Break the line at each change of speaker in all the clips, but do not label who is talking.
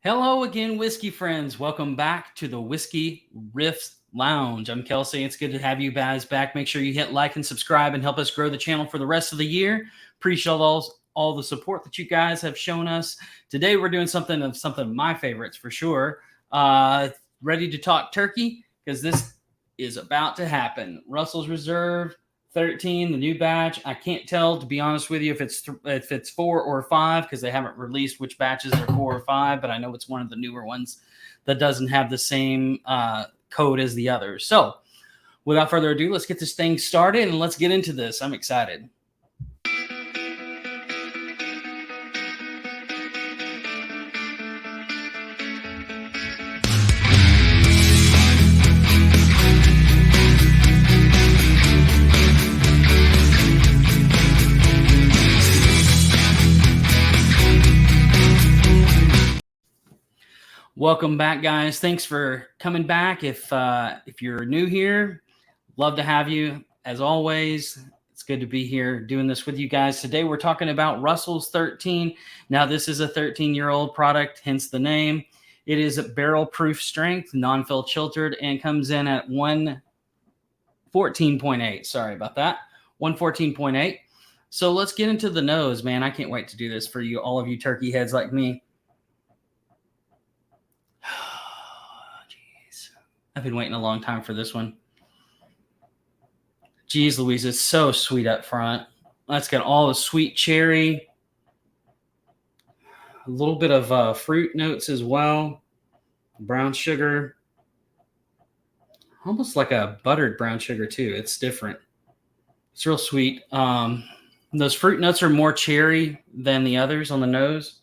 Hello again, whiskey friends. Welcome back to the Whiskey Riffs Lounge. I'm Kelsey. It's good to have you guys back. Make sure you hit like and subscribe and help us grow the channel for the rest of the year. Appreciate all the support that you guys have shown us. Today we're doing something of my favorites for sure. Ready to talk turkey because this is about to happen. Russell's Reserve 13, the new batch. I can't tell, to be honest with you, if it's 4 or 5 because they haven't released which batches are 4 or 5, but I know it's one of the newer ones that doesn't have the same code as the others. So without further ado, let's get this thing started and let's get into this. I'm excited. Welcome back, guys. Thanks for coming back. If you're new here, love to have you. As always, it's good to be here doing this with you guys. Today, we're talking about Russell's 13. Now, this is a 13-year-old product, hence the name. It is a barrel-proof strength, non-fill chiltered, and comes in at 114.8. Sorry about that. 114.8. So let's get into the nose, man. I can't wait to do this for you, all of you turkey heads like me. I've been waiting a long time for this one. Geez Louise, it's so sweet up front. That's got all the sweet cherry, a little bit of fruit notes as well, brown sugar, almost like a buttered brown sugar too. It's different. It's real sweet. Those fruit notes are more cherry than the others on the nose.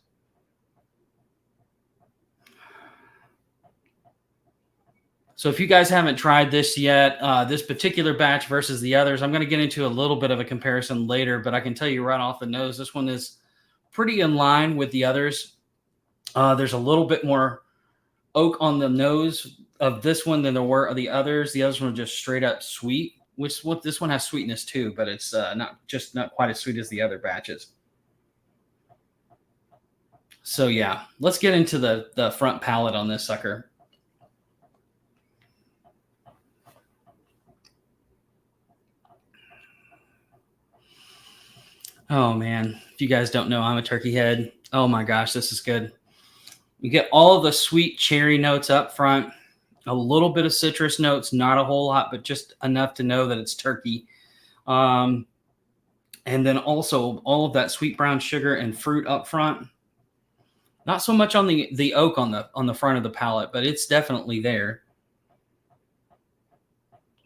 So if you guys haven't tried this yet, this particular batch versus the others, I'm going to get into a little bit of a comparison later, but I can tell you right off the nose, this one is pretty in line with the others. There's a little bit more oak on the nose of this one than there were of the others. The others were just straight up sweet, which this one has sweetness too, but it's not quite as sweet as the other batches. So yeah, let's get into the front palate on this sucker. Oh man, if you guys don't know, I'm a turkey head. Oh my gosh, this is good. You get all of the sweet cherry notes up front, a little bit of citrus notes, not a whole lot, but just enough to know that it's turkey. And then also all of that sweet brown sugar and fruit up front. Not so much on the oak on the front of the palate, but it's definitely there.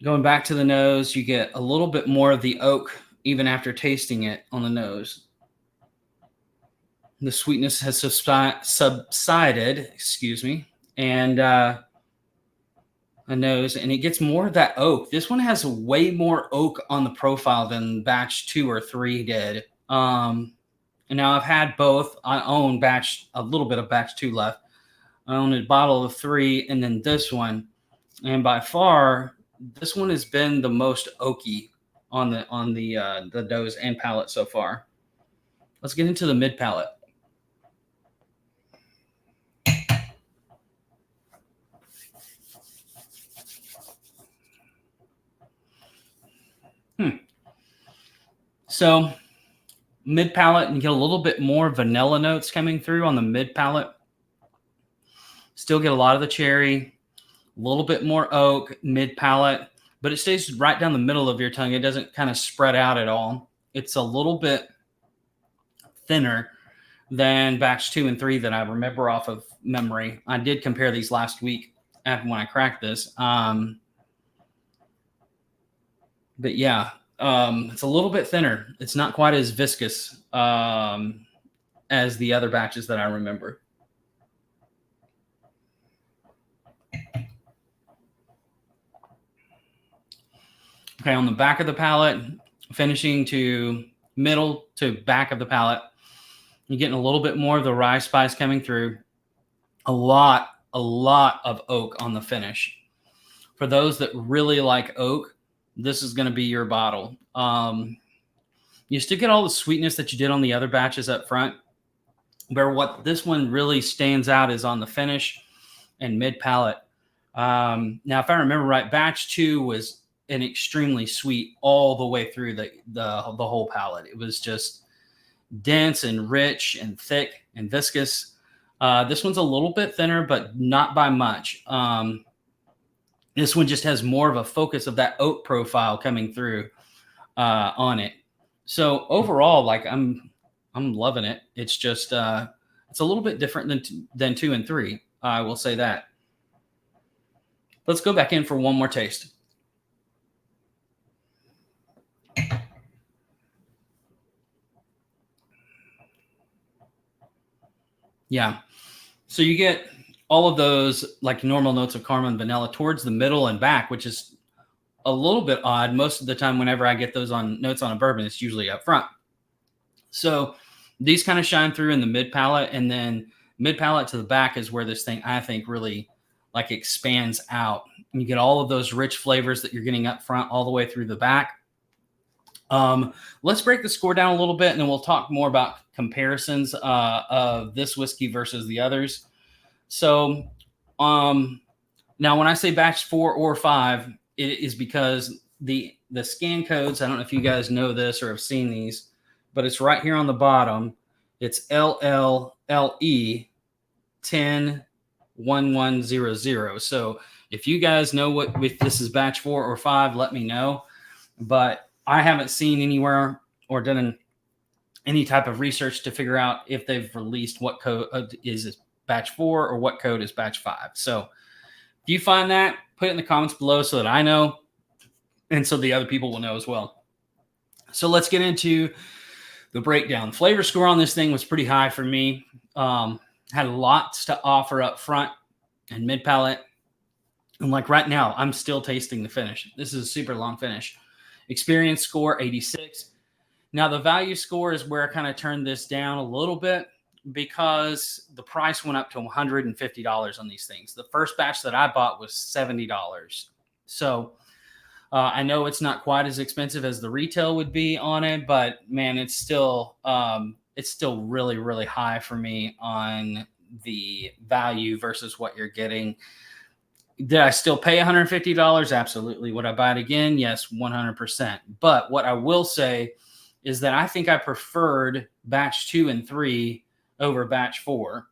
Going back to the nose, you get a little bit more of the oak even after tasting it on the nose. The sweetness has subsided, and a nose, and it gets more of that oak. This one has way more oak on the profile than batch 2 or 3 did. And now I've had both. I own a little bit of batch 2 left. I own a bottle of 3 and then this one. And by far, this one has been the most oaky on the nose and palate so far. Let's get into the mid palate. So mid palate, and get a little bit more vanilla notes coming through on the mid palate. Still get a lot of the cherry, a little bit more oak, mid palate, but it stays right down the middle of your tongue. It doesn't kind of spread out at all. It's a little bit thinner than batch 2 and 3 that I remember off of memory. I did compare these last week when I cracked this. But yeah, it's a little bit thinner. It's not quite as viscous as the other batches that I remember. Okay, on the back of the palate, finishing to middle to back of the palate, you're getting a little bit more of the rye spice coming through. A lot of oak on the finish. For those that really like oak, this is going to be your bottle. You still get all the sweetness that you did on the other batches up front, Where what this one really stands out is on the finish and mid palate. Now, if I remember right, batch 2 was an extremely sweet all the way through the whole palate. It was just dense and rich and thick and viscous. This one's a little bit thinner, but not by much. This one just has more of a focus of that oak profile coming through on it. So overall, like I'm loving it. It's just it's a little bit different than 2 and 3. I will say that. Let's go back in for one more taste. Yeah. So you get all of those like normal notes of caramel and vanilla towards the middle and back, which is a little bit odd. Most of the time, whenever I get those on notes on a bourbon, it's usually up front. So these kind of shine through in the mid palate, and then mid palate to the back is where this thing I think really like expands out. You get all of those rich flavors that you're getting up front all the way through the back. Let's break the score down a little bit, and then we'll talk more about comparisons of this whiskey versus the others. So now when I say batch 4 or 5, it is because the scan codes, I don't know if you guys know this or have seen these, but it's right here on the bottom. It's LLLE 101100. So if you guys know if this is batch 4 or 5, let me know. But I haven't seen anywhere or done any type of research to figure out if they've released what code is batch 4 or what code is batch 5. So if you find that, put it in the comments below so that I know and so the other people will know as well. So let's get into the breakdown. Flavor score on this thing was pretty high for me. Had lots to offer up front and mid palate. And like right now, I'm still tasting the finish. This is a super long finish. Experience score 86. Now the value score is where I kind of turned this down a little bit because the price went up to $150 on these things. The first batch that I bought was $70. So I know it's not quite as expensive as the retail would be on it, but man, it's still really, really high for me on the value versus what you're getting. Did I still pay $150? Absolutely. Would I buy it again? Yes, 100%. But what I will say is that I think I preferred batch 2 and 3 over batch 4.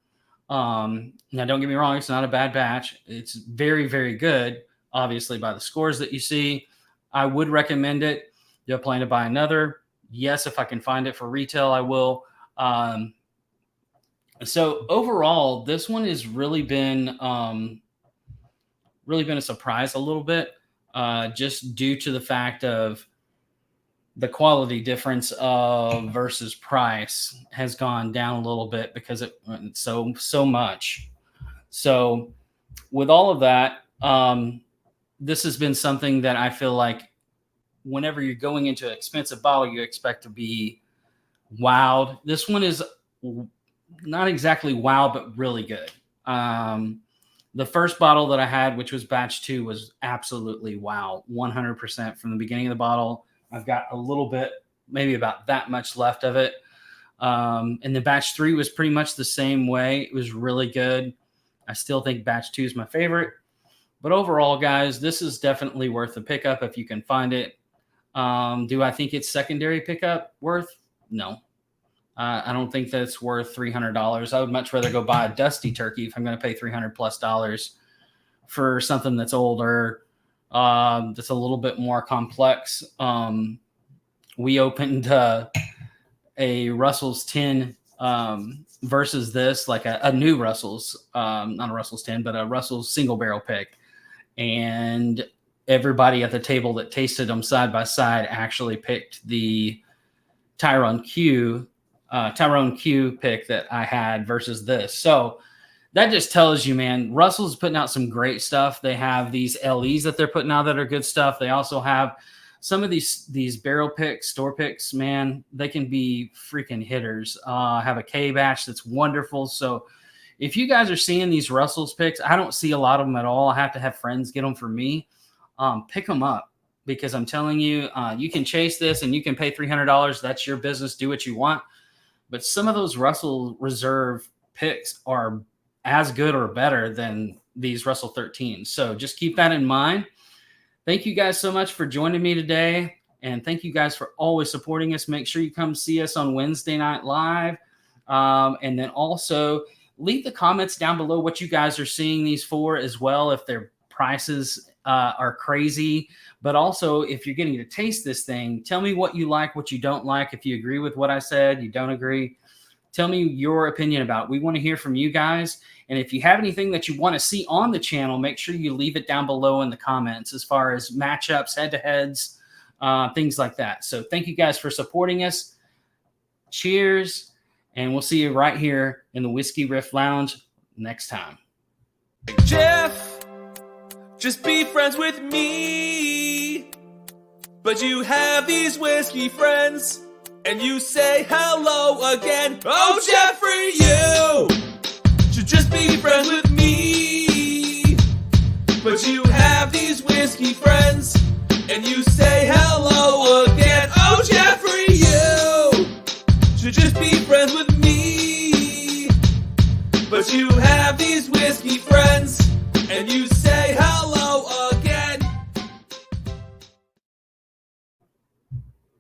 Now, don't get me wrong. It's not a bad batch. It's very, very good, obviously, by the scores that you see. I would recommend it. You're planning to buy another. Yes, if I can find it for retail, I will. So overall, this one has really been a surprise a little bit, just due to the fact of the quality difference of versus price has gone down a little bit because it went so much. So with all of that, this has been something that I feel like whenever you're going into an expensive bottle, you expect to be wowed. This one is not exactly wow, but really good. The first bottle that I had, which was batch 2, was absolutely wow, 100% from the beginning of the bottle. I've got a little bit, maybe about that much left of it. And the batch 3 was pretty much the same way. It was really good. I still think batch 2 is my favorite. But overall, guys, this is definitely worth a pickup if you can find it. Do I think it's secondary pickup worth? No. I don't think that's worth $300. I would much rather go buy a Dusty Turkey if I'm going to pay $300+ for something that's older, that's a little bit more complex. We opened a Russell's 10 versus this, like a new Russell's, not a Russell's 10, but a Russell's single barrel pick. And everybody at the table that tasted them side by side actually picked the Tyrone Q pick that I had versus this. So that just tells you, man, Russell's putting out some great stuff. They have these LEs that they're putting out that are good stuff. They also have some of these barrel picks, store picks, man, they can be freaking hitters. Have a K batch that's wonderful. So if you guys are seeing these Russell's picks, I don't see a lot of them at all. I have to have friends get them for me. Pick them up because I'm telling you, you can chase this and you can pay $300. That's your business. Do what you want. but some of those Russell Reserve picks are as good or better than these Russell 13s. So just keep that in mind. Thank you guys so much for joining me today. And thank you guys for always supporting us. Make sure you come see us on Wednesday Night Live. And then also leave the comments down below what you guys are seeing these for as well, if their prices are crazy. But also, if you're getting to taste this thing, tell me what you like, what you don't like. If you agree with what I said, you don't agree, tell me your opinion about it. We want to hear from you guys. And if you have anything that you want to see on the channel, make sure you leave it down below in the comments as far as matchups, head-to-heads, things like that. So thank you guys for supporting us. Cheers. And we'll see you right here in the Whiskey Riff Lounge next time.
Jeff, just be friends with me. But you have these whiskey friends, and you say hello again. Oh, Jeffrey, you should just be friends with me. But you have these whiskey friends, and you say hello again. Oh, Jeffrey, you should just be friends with me. But you have these whiskey friends,